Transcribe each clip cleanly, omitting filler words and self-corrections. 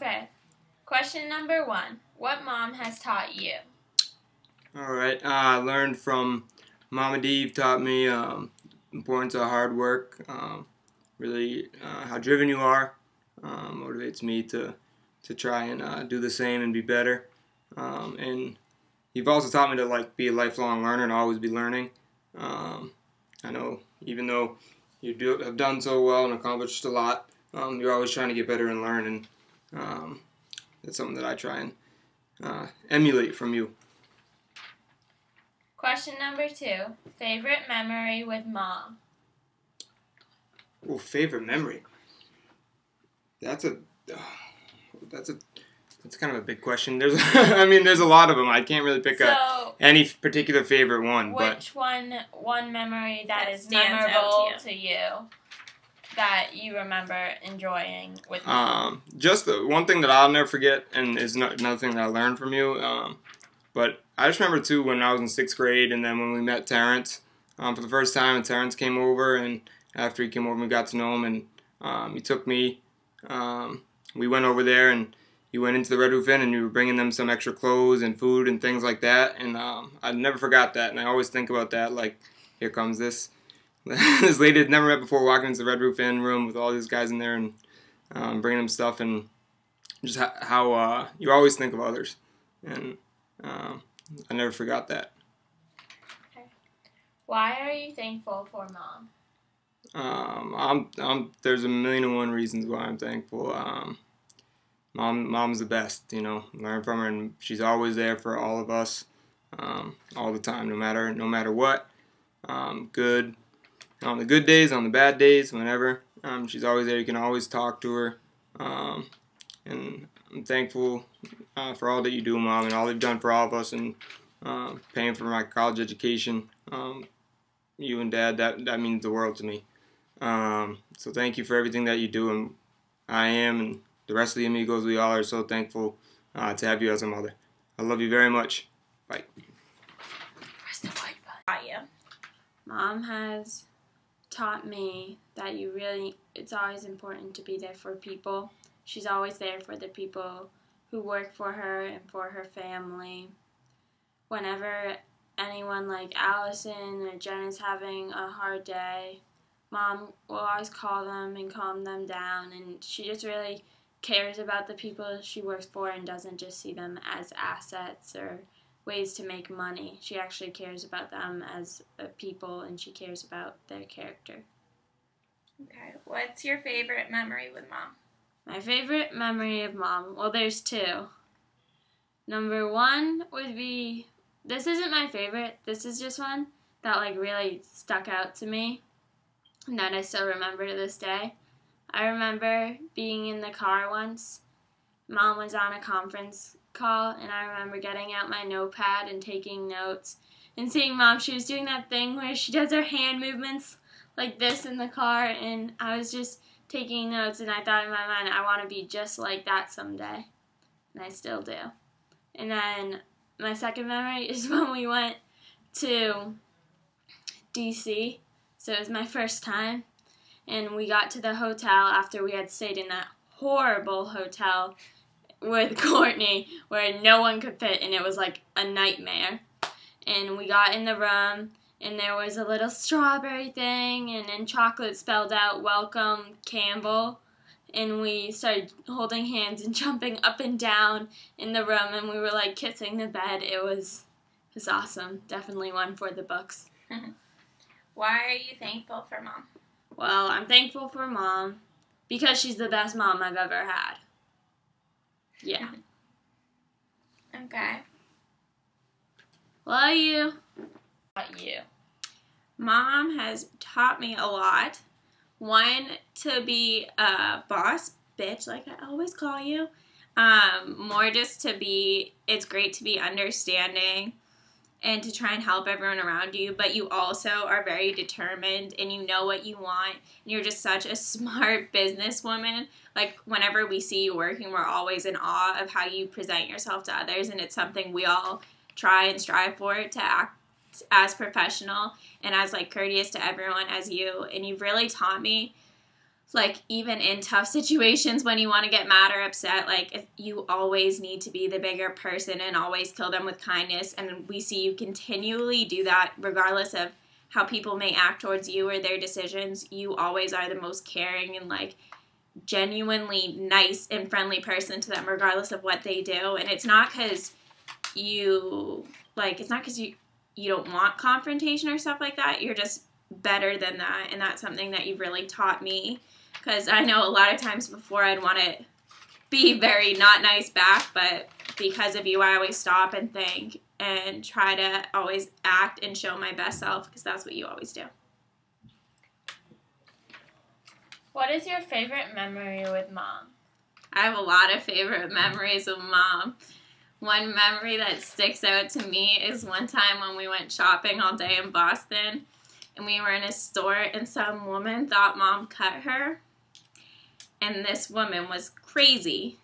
Okay. Question number 1. What mom has taught you? All right. I learned from Mama D. Taught me importance of hard work. Really, how driven you are motivates me to try and do the same and be better. And you've also taught me to be a lifelong learner and always be learning. I know even though have done so well and accomplished a lot, you're always trying to get better and learn, and that's something that I try and emulate from you. Question number 2. Favorite memory with mom? Oh, favorite memory. That's kind of a big question. There's there's a lot of them. I can't really pick any particular favorite one. Which one memory that is memorable to you that you remember enjoying with mom? Just the one thing that I'll never forget, and is another thing that I learned from you. But I just remember too when I was in 6th grade, and then when we met Terrence for the first time, and Terrence came over, and after he came over, we got to know him, and he took me. We went over there, and you went into the Red Roof Inn, and you were bringing them some extra clothes and food and things like that, and I never forgot that, and I always think about that. Like, here comes this lady I'd never met before walking into the Red Roof Inn room with all these guys in there and bringing them stuff, and just how you always think of others, and I never forgot that. Okay. Why are you thankful for mom? There's a million and one reasons why I'm thankful. Mom's the best, learn from her, and she's always there for all of us, all the time, no matter what. Good, on the good days, on the bad days, whenever. She's always there. You can always talk to her. And I'm thankful for all that you do, Mom, and all you've done for all of us, and paying for my college education. You and Dad, that means the world to me. So thank you for everything that you do, and I am, and the rest of the amigos, we all are so thankful to have you as a mother. I love you very much. Bye. Press the white button. Mom has taught me that it's always important to be there for people. She's always there for the people who work for her and for her family. Whenever anyone like Allison or Jen is having a hard day, Mom will always call them and calm them down, and she just really cares about the people she works for and doesn't just see them as assets or ways to make money. She actually cares about them as people, and she cares about their character. Okay, what's your favorite memory with Mom? My favorite memory of Mom, well, there's 2. Number 1 would be, this isn't my favorite, this is just one that really stuck out to me and that I still remember to this day. I remember being in the car once. Mom was on a conference call, and I remember getting out my notepad and taking notes and seeing Mom. She was doing that thing where she does her hand movements like this in the car, and I was just taking notes, and I thought in my mind, I want to be just like that someday, and I still do. And then my second memory is when we went to D.C., so it was my first time, and we got to the hotel after we had stayed in that horrible hotel with Courtney where no one could fit, and it was like a nightmare. And we got in the room, and there was a little strawberry thing, and in chocolate spelled out, "Welcome, Campbell." And we started holding hands and jumping up and down in the room, and we were kissing the bed. It was awesome. Definitely one for the books. Why are you thankful for Mom? Well, I'm thankful for Mom because she's the best mom I've ever had. Yeah. Okay. Love you. About you. Mom has taught me a lot. One, to be a boss bitch, like I always call you. More just to be, it's great to be understanding and to try and help everyone around you, but you also are very determined and you know what you want, and you're just such a smart businesswoman. Whenever we see you working, we're always in awe of how you present yourself to others, and it's something we all try and strive for, to act as professional and as courteous to everyone as you. And you've really taught me like, even in tough situations when you want to get mad or upset, like, if you always need to be the bigger person and always kill them with kindness. And we see you continually do that regardless of how people may act towards you or their decisions. You always are the most caring and, like, genuinely nice and friendly person to them regardless of what they do. And it's not because you don't want confrontation or stuff like that. You're just better than that, and that's something that you've really taught me, because I know a lot of times before I'd want to be very not nice back, but because of you I always stop and think and try to always act and show my best self, because that's what you always do. What is your favorite memory with Mom? I have a lot of favorite memories with Mom. One memory that sticks out to me is one time when we went shopping all day in Boston, and we were in a store, and some woman thought Mom cut her, and this woman was crazy,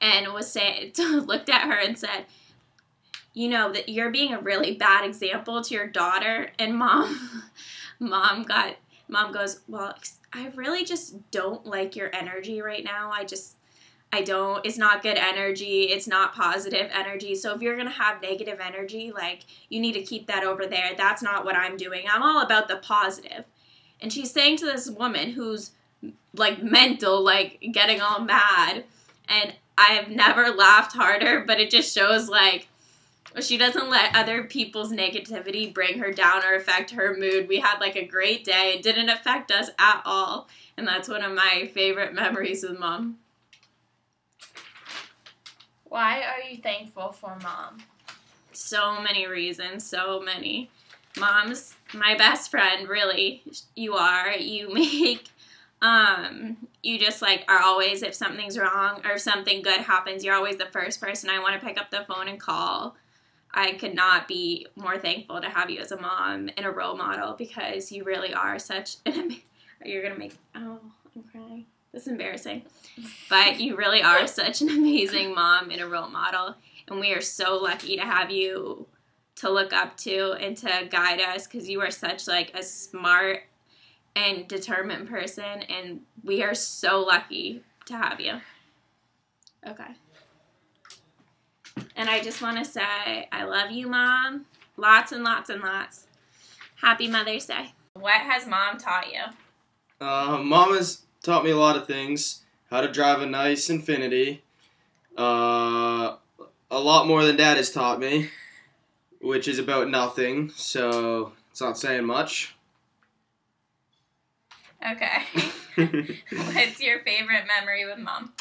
and looked at her and said, you know, that you're being a really bad example to your daughter. And Mom goes, well, I really just don't like your energy right now. I don't. It's not good energy. It's not positive energy. So if you're going to have negative energy, like, you need to keep that over there. That's not what I'm doing. I'm all about the positive. And she's saying to this woman who's, like, mental, like, getting all mad. And I've never laughed harder, but it just shows, like, she doesn't let other people's negativity bring her down or affect her mood. We had, like, a great day. It didn't affect us at all. And that's one of my favorite memories with Mom. Why are you thankful for Mom? So many reasons, so many. Mom's my best friend, really. You are. You make, you just, like, are always, if something's wrong or if something good happens, you're always the first person I want to pick up the phone and call. I could not be more thankful to have you as a mom and a role model, because you really are such an, you're going to make, oh, I'm crying. This is embarrassing. But you really are such an amazing mom and a role model. And we are so lucky to have you to look up to and to guide us, because you are such, like, a smart and determined person. And we are so lucky to have you. Okay. And I just want to say, I love you, Mom. Lots and lots and lots. Happy Mother's Day. What has Mom taught you? Mom has taught me a lot of things. How to drive a nice Infiniti. A lot more than Dad has taught me, which is about nothing, so it's not saying much. Okay. What's your favorite memory with Mom?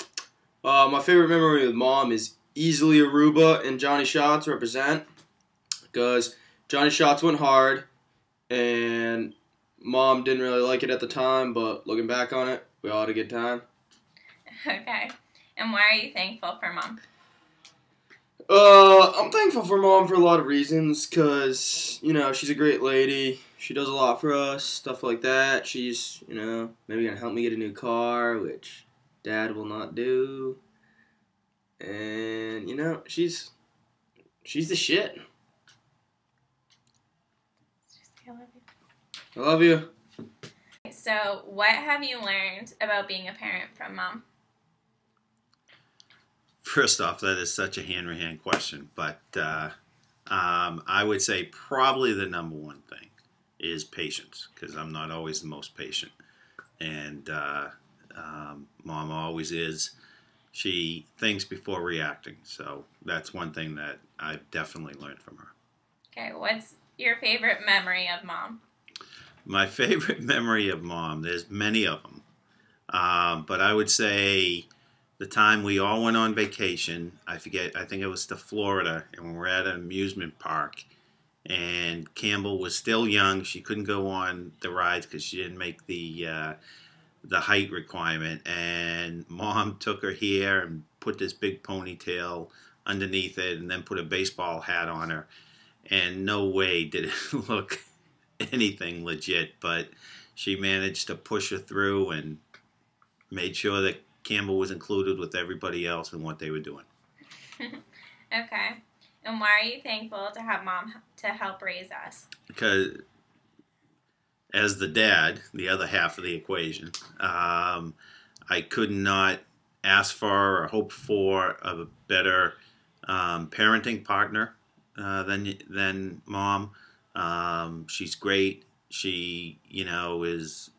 My favorite memory with Mom is easily Aruba and Johnny Shots represent, because Johnny Shots went hard, and Mom didn't really like it at the time, but looking back on it, we all had a good time. Okay. And why are you thankful for Mom? I'm thankful for Mom for a lot of reasons, because, you know, she's a great lady. She does a lot for us, stuff like that. She's, you know, maybe going to help me get a new car, which Dad will not do. And, you know, she's the shit. I love you. So, what have you learned about being a parent from Mom? First off, that is such a hand-in-hand question, but I would say probably the number one thing is patience, because I'm not always the most patient, and Mom always is. She thinks before reacting, so that's one thing that I've definitely learned from her. Okay, what's your favorite memory of Mom? My favorite memory of Mom, there's many of them, but I would say the time we all went on vacation, I think it was to Florida, and we were at an amusement park, and Campbell was still young. She couldn't go on the rides because she didn't make the height requirement, and Mom took her hair and put this big ponytail underneath it, and then put a baseball hat on her, and no way did it look anything legit, but she managed to push her through and made sure that Campbell was included with everybody else in what they were doing. Okay. And why are you thankful to have Mom to help raise us? Because as the dad, the other half of the equation, I could not ask for or hope for a better parenting partner than Mom. She's great. She, is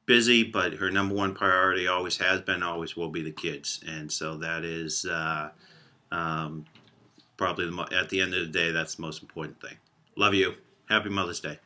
busy, but her number one priority always has been, always will be the kids. And so that is probably at the end of the day, that's the most important thing. Love you. Happy Mother's Day.